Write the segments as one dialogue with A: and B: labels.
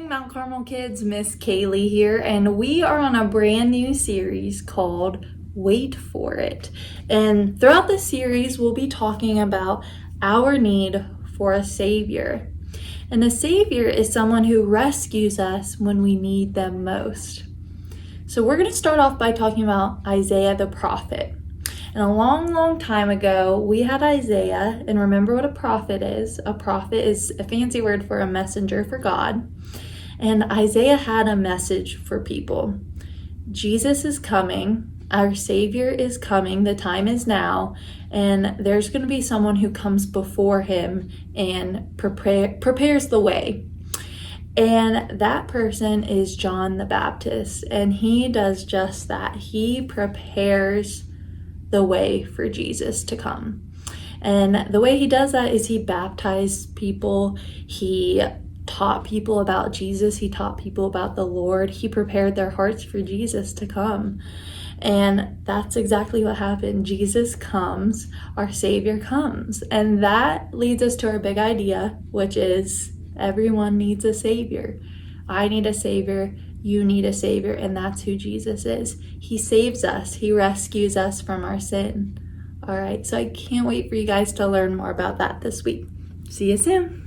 A: morning, Mount Carmel kids. Miss Kaylee here, and we are on a brand new series called Wait For It. And throughout the series, we'll be talking about our need for a Savior. And a Savior is someone who rescues us when we need them most. So we're going to start off by talking about Isaiah the prophet. And a long time ago, we had Isaiah, and remember what a prophet is. A prophet is a fancy word for a messenger for God. And Isaiah had a message for people. Jesus is coming. Our Savior is coming. The time is now. And there's going to be someone who comes before him and prepares the way. And that person is John the Baptist. And he does just that. He prepares the way for Jesus to come. And the way he does that is he baptized people. He taught people about Jesus. He taught people about the Lord. He prepared their hearts for Jesus to come. And that's exactly what happened. Jesus comes, our Savior comes. And that leads us to our big idea, which is everyone needs a Savior. I need a Savior. You need a Savior, and that's who Jesus is. He saves us. He rescues us from our sin. All right, so I can't wait for you guys to learn more about that this week. See you soon.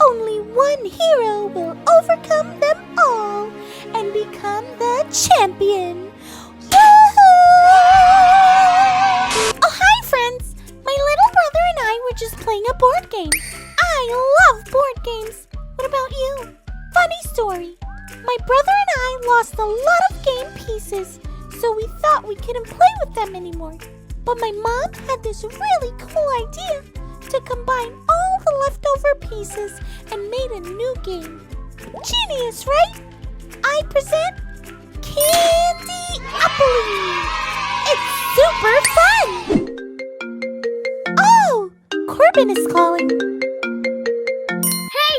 B: Only one hero will overcome them all and become the champion. Woohoo! Oh, hi, friends! My little brother and I were just playing a board game. I love board games. What about you? Funny story. My brother and I lost a lot of game pieces, so we thought we couldn't play with them anymore. But my mom had this really cool idea to combine all the leftover pieces and made a new game. Genius, right? I present Candy-opoly. It's super fun! Oh, Corbin is calling.
C: Hey,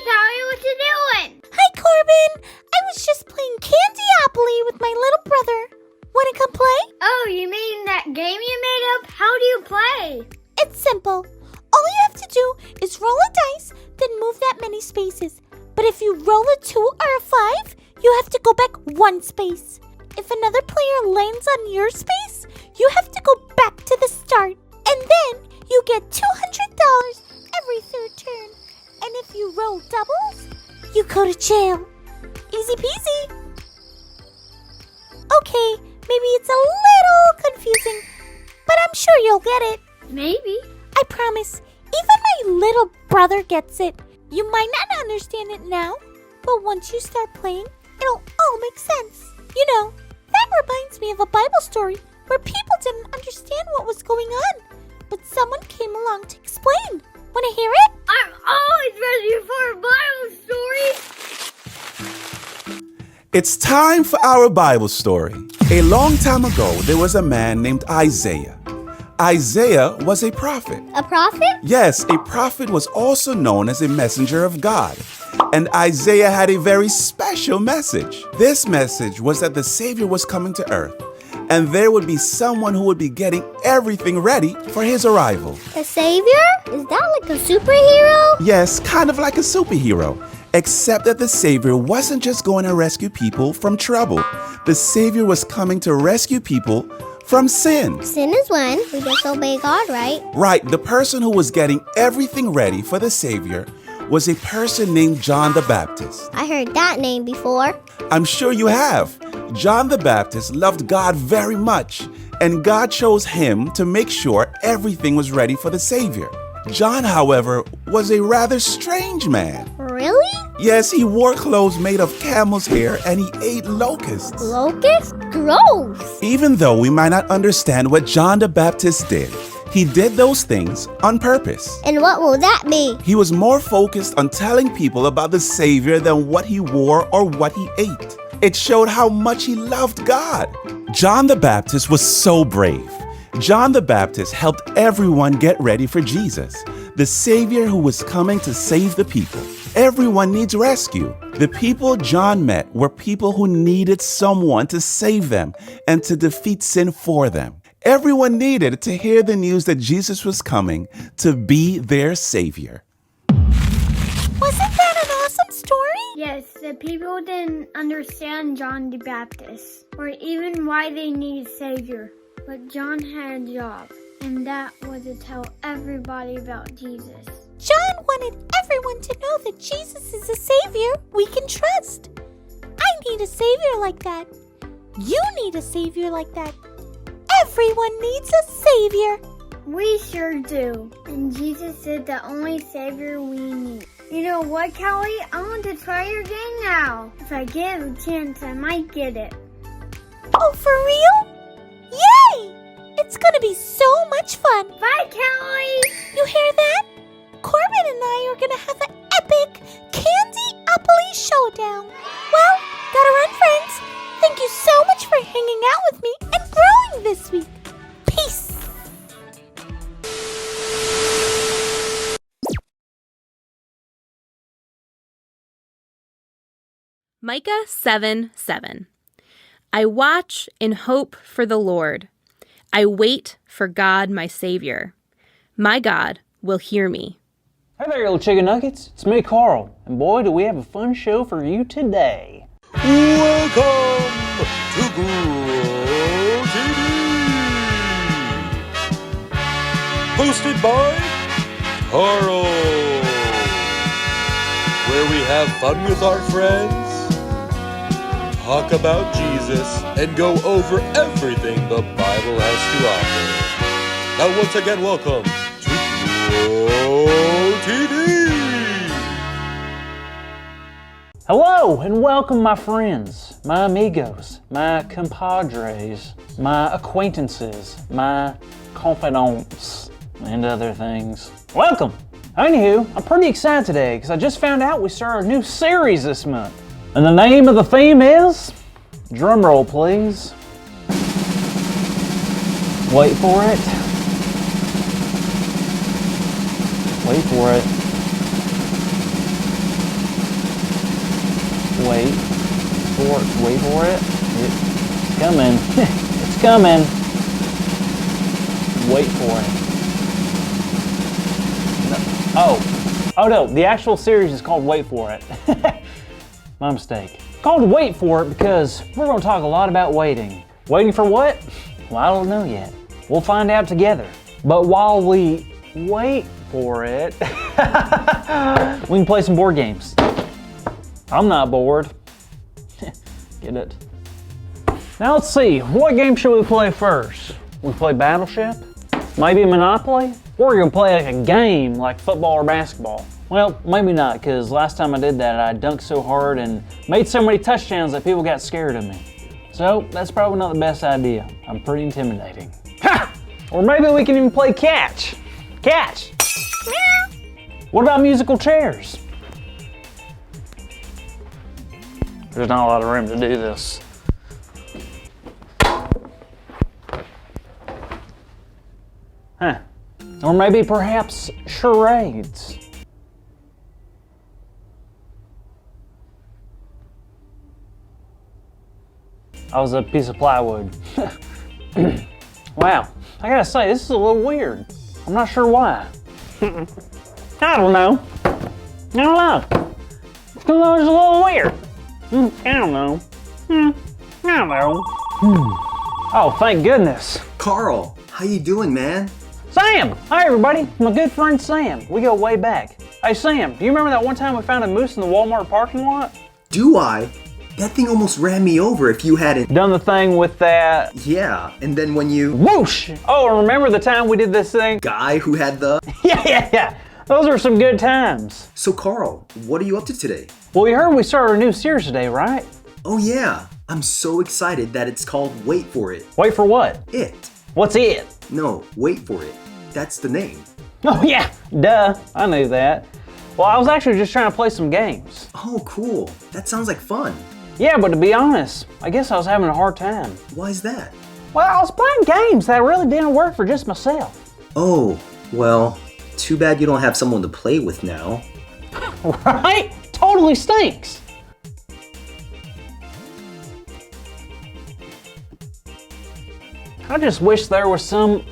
C: Callie, what you doing?
B: Hi, Corbin. I was just playing Candy-opoly with my little brother. Want to come play?
C: Oh, you mean that game you made up? How do you play?
B: It's simple. All you have to do is roll a dice, then move that many spaces. But if you roll a 2 or a 5, you have to go back 1 space. If another player lands on your space, you have to go back to the start. And then you get $200 every third turn. And if you roll doubles, you go to jail. Easy peasy. Okay, maybe it's a little confusing, but I'm sure you'll get it.
C: Maybe.
B: I promise, even my little brother gets it. You might not understand it now, but once you start playing, it'll all make sense. You know, that reminds me of a Bible story where people didn't understand what was going on, but someone came along to explain. Want to hear it?
C: I'm always ready for a Bible story.
D: It's time for our Bible story. A long time ago, there was a man named Isaiah. Isaiah was a prophet.
C: A prophet?
D: Yes, a prophet was also known as a messenger of God. And Isaiah had a very special message. This message was that the Savior was coming to earth, and there would be someone who would be getting everything ready for his arrival.
C: A savior? Is that like a superhero?
D: Yes, kind of like a superhero, except that the Savior wasn't just going to rescue people from trouble. The Savior was coming to rescue people from sin.
C: Sin is when we disobey God, right?
D: Right, the person who was getting everything ready for the Savior was a person named John the Baptist.
C: I heard that name before.
D: I'm sure you have. John the Baptist loved God very much, and God chose him to make sure everything was ready for the Savior. John, however, was a rather strange man.
C: Really?
D: Yes, he wore clothes made of camel's hair and he ate locusts.
C: Locusts? Gross!
D: Even though we might not understand what John the Baptist did, he did those things on purpose.
C: And what will that be?
D: He was more focused on telling people about the Savior than what he wore or what he ate. It showed how much he loved God. John the Baptist was so brave. John the Baptist helped everyone get ready for Jesus, the Savior who was coming to save the people. Everyone needs rescue. The people John met were people who needed someone to save them and to defeat sin for them. Everyone needed to hear the news that Jesus was coming to be their Savior.
B: Wasn't that an awesome story?
C: Yes, the people didn't understand John the Baptist, or even why they needed a savior. But John had a job, and that was to tell everybody about Jesus.
B: John wanted everyone to know that Jesus is a savior we can trust. I need a savior like that. You need a savior like that. Everyone needs a savior.
C: We sure do. And Jesus is the only savior we need. You know what, Callie? I want to try your game now. If I get a chance, I might get it.
B: Oh, for real? Yay! It's gonna be so much fun.
C: Bye, Callie!
B: You hear that? Corbin and I are gonna have an epic Candy-Appley showdown. Well, gotta run, friends. Thank you so much for hanging out with me and growing this week. Peace.
E: Micah 7:7. I watch and hope for the Lord. I wait for God, my Savior. My God will hear me.
F: Hey there, little chicken nuggets. It's me, Carl. And boy, do we have a fun show for you today.
G: Welcome to Grow TV! Hosted by Carl, where we have fun with our friends, talk about Jesus, and go over everything the Bible has to offer. Now once again, welcome to Grow TV!
F: Hello, and welcome, my friends, my amigos, my compadres, my acquaintances, my confidants, and other things. Welcome! Anywho, I'm pretty excited today because I just found out we start a new series this month. And the name of the theme is, drumroll please. Wait for it. Wait for it. Wait for it. Wait for it. It's coming. It's coming. Wait for it. No. Oh no, the actual series is called Wait For It. My mistake. Called Wait For It because we're going to talk a lot about waiting. Waiting for what? Well, I don't know yet. We'll find out together. But while we wait for it, we can play some board games. I'm not bored. Get it? Now let's see, what game should we play first? We play Battleship? Maybe Monopoly? Or we're gonna play like a game like football or basketball. Well, maybe not, because last time I did that, I dunked so hard and made so many touchdowns that people got scared of me. So that's probably not the best idea. I'm pretty intimidating. Ha! Or maybe we can even play catch. Catch! What about musical chairs? There's not a lot of room to do this. Huh. Or maybe perhaps charades. I was a piece of plywood. Wow, I gotta say, this is a little weird. I'm not sure why. I don't know. I don't know. It's a little weird. I don't know. I don't know. Oh, thank goodness.
H: Carl, how you doing, man?
F: Sam! Hi, everybody. My good friend Sam. We go way back. Hey, Sam, do you remember that one time we found a moose in the Walmart parking lot?
H: Do I? That thing almost ran me over if you hadn't...
F: Done the thing with that...
H: Yeah, and then when you...
F: Whoosh! Oh, and remember the time we did this thing?
H: Guy who had the...
F: Yeah. Those are some good times.
H: So, Carl, what are you up to today?
F: Well, we heard we started a new series today, right?
H: Oh, yeah. I'm so excited that it's called Wait For It.
F: Wait for what?
H: It.
F: What's it?
H: No, Wait For It. That's the name.
F: Oh, yeah. Duh. I knew that. Well, I was actually just trying to play some games.
H: Oh, cool. That sounds like fun.
F: Yeah, but to be honest, I guess I was having a hard time.
H: Why is that?
F: Well, I was playing games that really didn't work for just myself.
H: Oh, well, too bad you don't have someone to play with now.
F: Right? Totally stinks. I just wish there was some...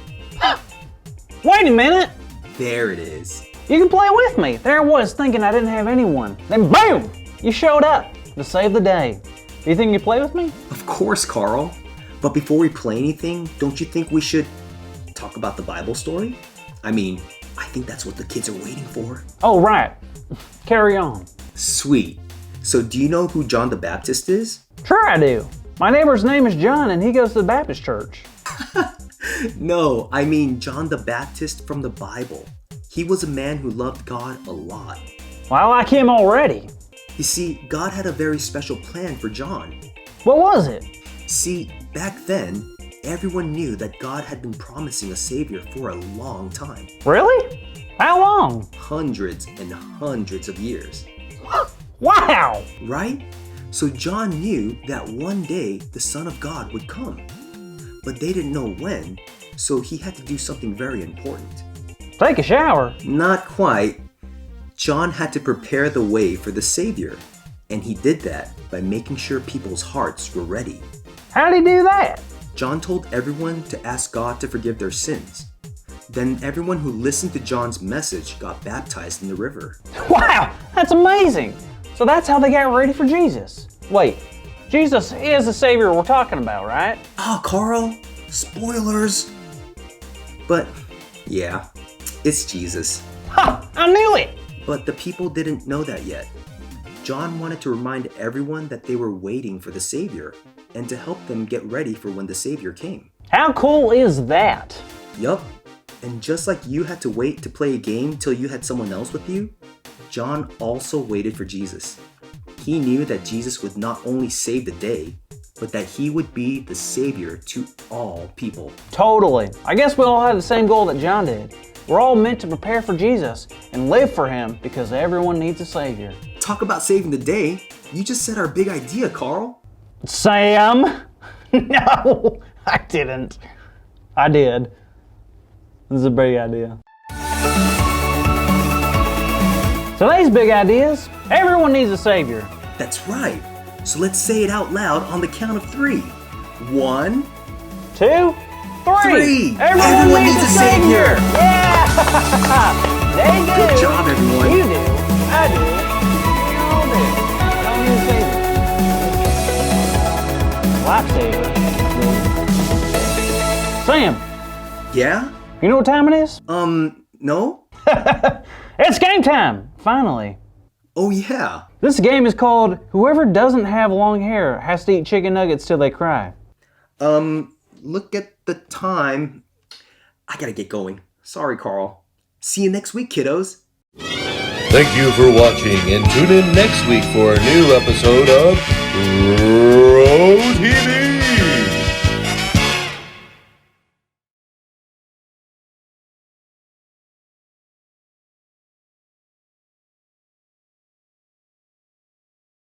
F: Wait a minute!
H: There it is.
F: You can play with me. There I was thinking I didn't have anyone. Then boom! You showed up to save the day. Do you think you play with me?
H: Of course, Carl. But before we play anything, don't you think we should talk about the Bible story? I mean, I think that's what the kids are waiting for.
F: Oh, right. Carry on.
H: Sweet. So do you know who John the Baptist is?
F: Sure I do. My neighbor's name is John and he goes to the Baptist church.
H: No, I mean John the Baptist from the Bible. He was a man who loved God a lot.
F: Well, I like him already.
H: You see, God had a very special plan for John.
F: What was it?
H: See, back then, everyone knew that God had been promising a savior for a long time.
F: Really? How long?
H: Hundreds and hundreds of years.
F: Wow!
H: Right? So John knew that one day the Son of God would come. But they didn't know when, so he had to do something very important.
F: Take a shower?
H: Not quite. John had to prepare the way for the Savior, and he did that by making sure people's hearts were ready.
F: How'd he do that?
H: John told everyone to ask God to forgive their sins. Then everyone who listened to John's message got baptized in the river.
F: Wow, that's amazing. So that's how they got ready for Jesus. Wait, Jesus is the Savior we're talking about, right?
H: Oh, Carl, spoilers. But yeah, it's Jesus.
F: Ha, I knew it.
H: But the people didn't know that yet. John wanted to remind everyone that they were waiting for the Savior and to help them get ready for when the Savior came.
F: How cool is that?
H: Yup. And just like you had to wait to play a game till you had someone else with you, John also waited for Jesus. He knew that Jesus would not only save the day, but that he would be the Savior to all people.
F: Totally. I guess we all have the same goal that John did. We're all meant to prepare for Jesus and live for him because everyone needs a Savior.
H: Talk about saving the day. You just said our big idea, Carl.
F: Sam? No, I didn't. I did. This is a big idea. Today's big idea is everyone needs a Savior.
H: That's right. So let's say it out loud on the count of 3. 1,
F: 2, 3.
H: 3. Everyone needs a Savior.
F: Yeah! They do.
H: Good job, everyone.
F: You do. I do. We all do. Y'all need a Savior. Lifesaver. Sam,
H: Yeah?
F: you know what time it is?
H: No?
F: It's game time, finally.
H: Oh, yeah.
F: This game is called Whoever Doesn't Have Long Hair Has to Eat Chicken Nuggets Till They Cry.
H: Look at the time. I gotta get going. Sorry, Carl. See you next week, kiddos.
G: Thank you for watching, and tune in next week for a new episode of Pro TV.